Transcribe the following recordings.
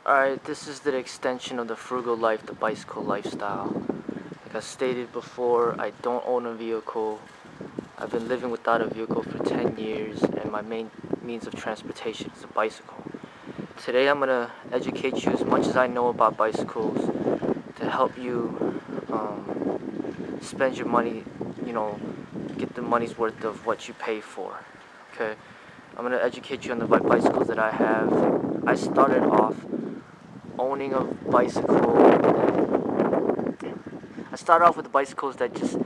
Alright, this is the extension of the frugal life, the bicycle lifestyle. Like I stated before, I don't own a vehicle. I've been living without a vehicle for 10 years, and my main means of transportation is a bicycle. Today I'm going to educate you as much as I know about bicycles to help you spend your money, get the money's worth of what you pay for. Okay? I'm going to educate you on the bicycles that I have. I started off owning a bicycle. I started off with bicycles that just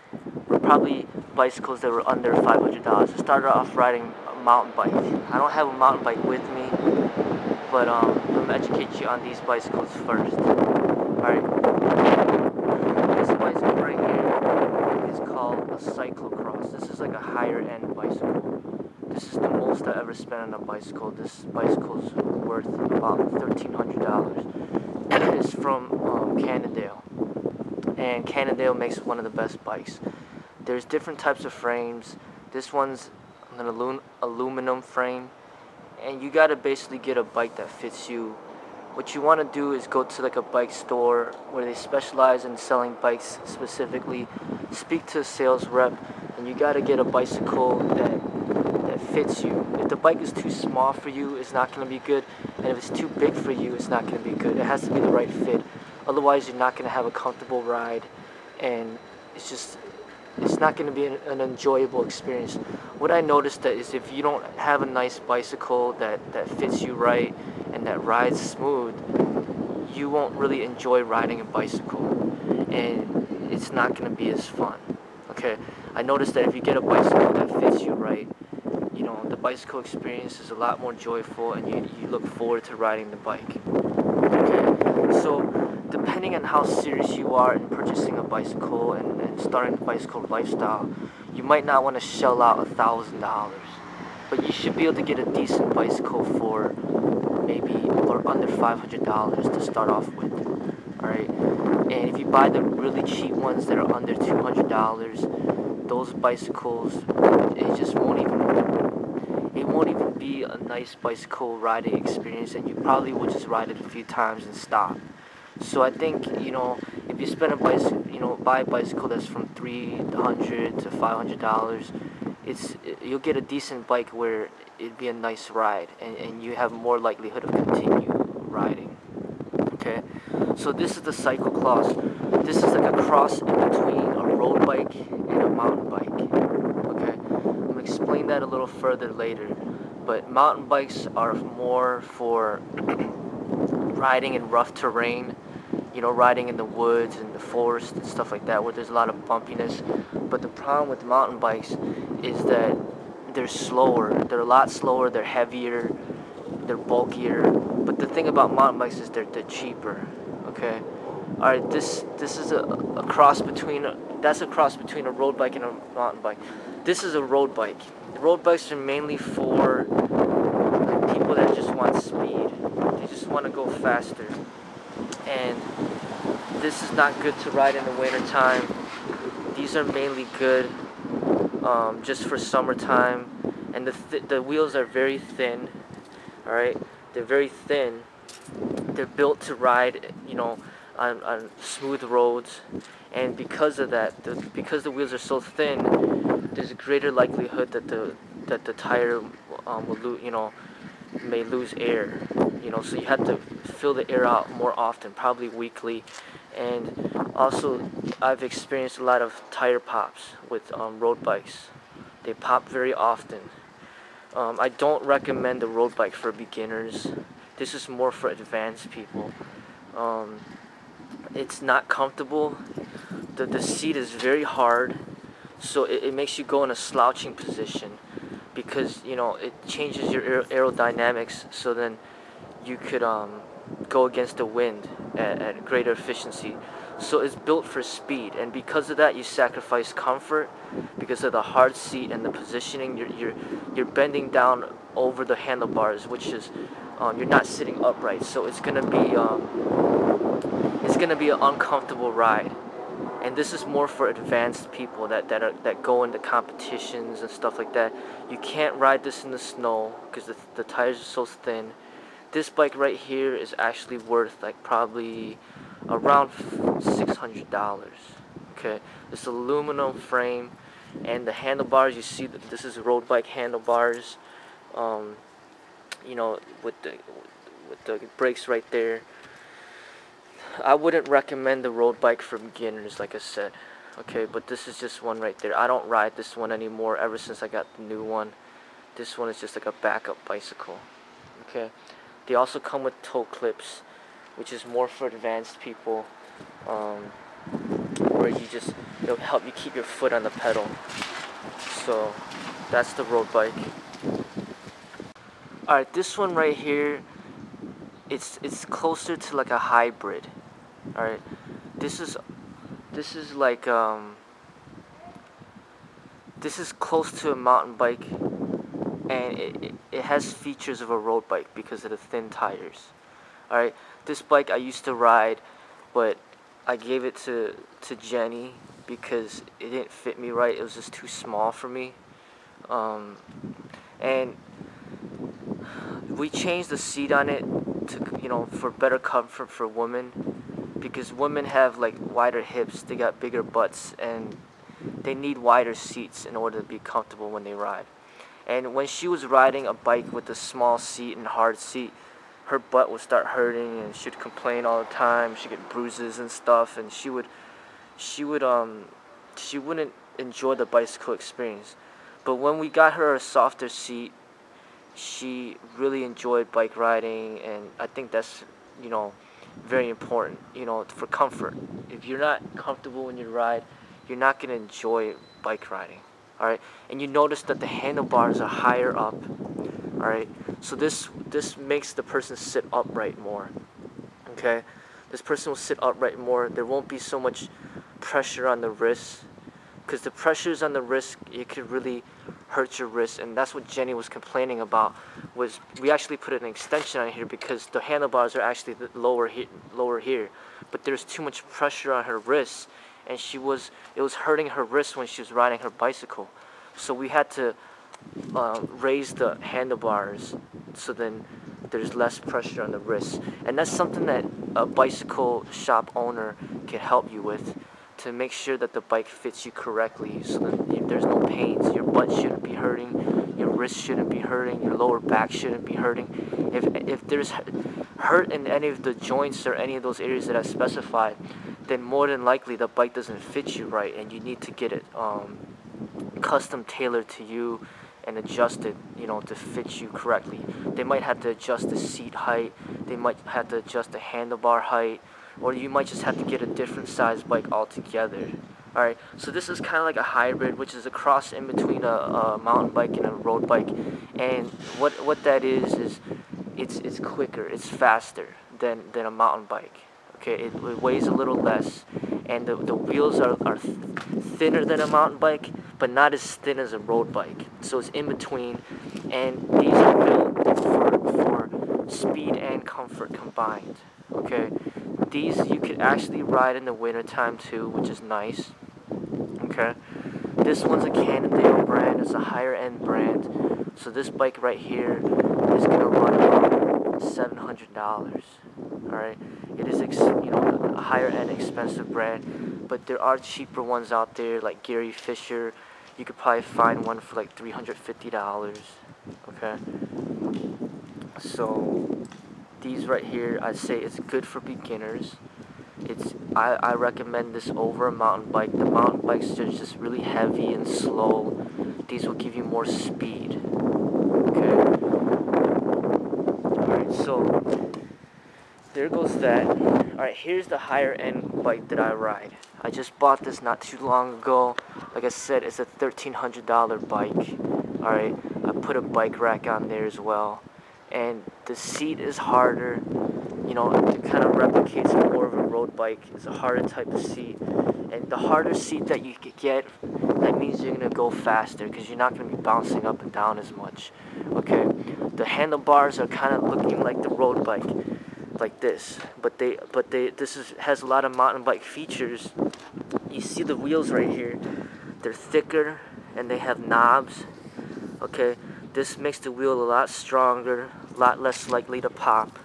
were probably bicycles that were under $500. I started off riding a mountain bike. I don't have a mountain bike with me, but I'm gonna educate you on these bicycles first. Alright, this bicycle right here is called a cyclocross. This is like a higher end bicycle. This is the most I ever spent on a bicycle. This bicycle's worth about $1,300. It's from Cannondale, and Cannondale makes one of the best bikes. There's different types of frames. This one's an aluminum frame, and you gotta basically get a bike that fits you. What you want to do is go to like a bike store where they specialize in selling bikes specifically, speak to a sales rep, and you gotta get a bicycle that fits you. If the bike is too small for you, it's not going to be good, and if it's too big for you, it's not going to be good. It has to be the right fit. Otherwise, you're not going to have a comfortable ride, and it's not going to be an enjoyable experience. What I noticed that is if you don't have a nice bicycle that fits you right and that rides smooth, you won't really enjoy riding a bicycle, and it's not going to be as fun. Okay, I noticed that if you get a bicycle that fits you right, the bicycle experience is a lot more joyful, and you look forward to riding the bike. Okay, so depending on how serious you are in purchasing a bicycle and starting the bicycle lifestyle, you might not want to shell out $1,000, but you should be able to get a decent bicycle for maybe or under $500 to start off with. Alright, and if you buy the really cheap ones that are under $200, those bicycles, it won't even be a nice bicycle riding experience, and you probably will just ride it a few times and stop. So I think, if you spend buy a bicycle that's from $300 to $500, you'll get a decent bike where it'd be a nice ride, and you have more likelihood of continue riding. Okay, so this is the cyclocross. This is like a cross in between a road bike and a mountain bike. Okay, I'm gonna explain that a little further later. But mountain bikes are more for riding in rough terrain, riding in the woods and the forest and stuff like that, where there's a lot of bumpiness. But the problem with mountain bikes is that they're slower. They're a lot slower. They're heavier. They're bulkier. But the thing about mountain bikes is they're cheaper. Okay. All right. This is a cross between that's a cross between a road bike and a mountain bike. This is a road bike. Road bikes are mainly for people that just want speed. They just want to go faster. And this is not good to ride in the winter time. These are mainly good just for summertime. And the wheels are very thin. All right, they're very thin. They're built to ride, on smooth roads. And because of that, because the wheels are so thin, there's a greater likelihood that the tire may lose air. So you have to fill the air out more often, probably weekly. And also, I've experienced a lot of tire pops with road bikes. They pop very often. I don't recommend the road bike for beginners. This is more for advanced people. It's not comfortable. The seat is very hard, so it makes you go in a slouching position, because it changes your aerodynamics, so then you could go against the wind at greater efficiency. So it's built for speed, and because of that, you sacrifice comfort because of the hard seat and the positioning. You're bending down over the handlebars, which is you're not sitting upright, so it's gonna be an uncomfortable ride. And this is more for advanced people that go into competitions and stuff like that. You can't ride this in the snow because the tires are so thin. This bike right here is actually worth like probably around $600. Okay, it's aluminum frame, and the handlebars, you see that this is road bike handlebars. You know, with the brakes right there. I wouldn't recommend the road bike for beginners, like I said. Okay, but this is just one right there. I don't ride this one anymore ever since I got the new one. This one is just like a backup bicycle. Okay, they also come with toe clips, which is more for advanced people, where it'll help you keep your foot on the pedal. So that's the road bike. Alright, this one right here, it's closer to like a hybrid. Alright, this is like this is close to a mountain bike, and it has features of a road bike because of the thin tires. Alright, this bike I used to ride, but I gave it to Jenny because it didn't fit me right. It was just too small for me. And we changed the seat on it to, you know, for better comfort for women, because women have like wider hips, they got bigger butts, and they need wider seats in order to be comfortable when they ride. And when she was riding a bike with a small seat and hard seat, her butt would start hurting, and she'd complain all the time. She'd get bruises and stuff, and she wouldn't enjoy the bicycle experience. But when we got her a softer seat, she really enjoyed bike riding, and I think that's, you know, very important, you know, for comfort. If you're not comfortable when you ride, you're not going to enjoy bike riding. Alright, and you notice that the handlebars are higher up. Alright, so this makes the person sit upright more. Okay, this person will sit upright more. There won't be so much pressure on the wrists, because the pressures on the wrist, it could really hurt your wrist. And that's what Jenny was complaining about. Was we actually put an extension on here because the handlebars are actually lower here, but there's too much pressure on her wrists, and it was hurting her wrist when she was riding her bicycle. So we had to raise the handlebars so then there's less pressure on the wrists. And that's something that a bicycle shop owner can help you with, to make sure that the bike fits you correctly, so that there's no pains. Your butt shouldn't be hurting, your wrist shouldn't be hurting, your lower back shouldn't be hurting. If there's hurt in any of the joints or any of those areas that I specified, then more than likely the bike doesn't fit you right, and you need to get it custom tailored to you and adjusted, you know, to fit you correctly. They might have to adjust the seat height, they might have to adjust the handlebar height, or you might just have to get a different size bike altogether. Alright, so this is kind of like a hybrid, which is a cross in between a mountain bike and a road bike. And what that is it's quicker, it's faster than a mountain bike. Okay, it weighs a little less, and the wheels are thinner than a mountain bike, but not as thin as a road bike. So it's in between, and these are built for speed and comfort combined. Okay, these you could actually ride in the wintertime too, which is nice. Okay, this one's a Cannondale brand. It's a higher end brand. So this bike right here is gonna run about $700. All right, it is a higher end expensive brand, but there are cheaper ones out there like Gary Fisher. You could probably find one for like $350. Okay, so these right here, I'd say it's good for beginners. I recommend this over a mountain bike. The mountain bikes are just really heavy and slow. These will give you more speed. Okay. Alright, so there goes that. Alright, here's the higher end bike that I ride. I just bought this not too long ago. Like I said, it's a $1,300 bike. Alright, I put a bike rack on there as well. And the seat is harder. You know, it kind of replicates more of a road bike. It's a harder type of seat. And the harder seat that you get, that means you're going to go faster, because you're not going to be bouncing up and down as much. Okay, the handlebars are kind of looking like the road bike, like this, but has a lot of mountain bike features. You see the wheels right here, they're thicker and they have knobs. Okay, this makes the wheel a lot stronger, a lot less likely to pop.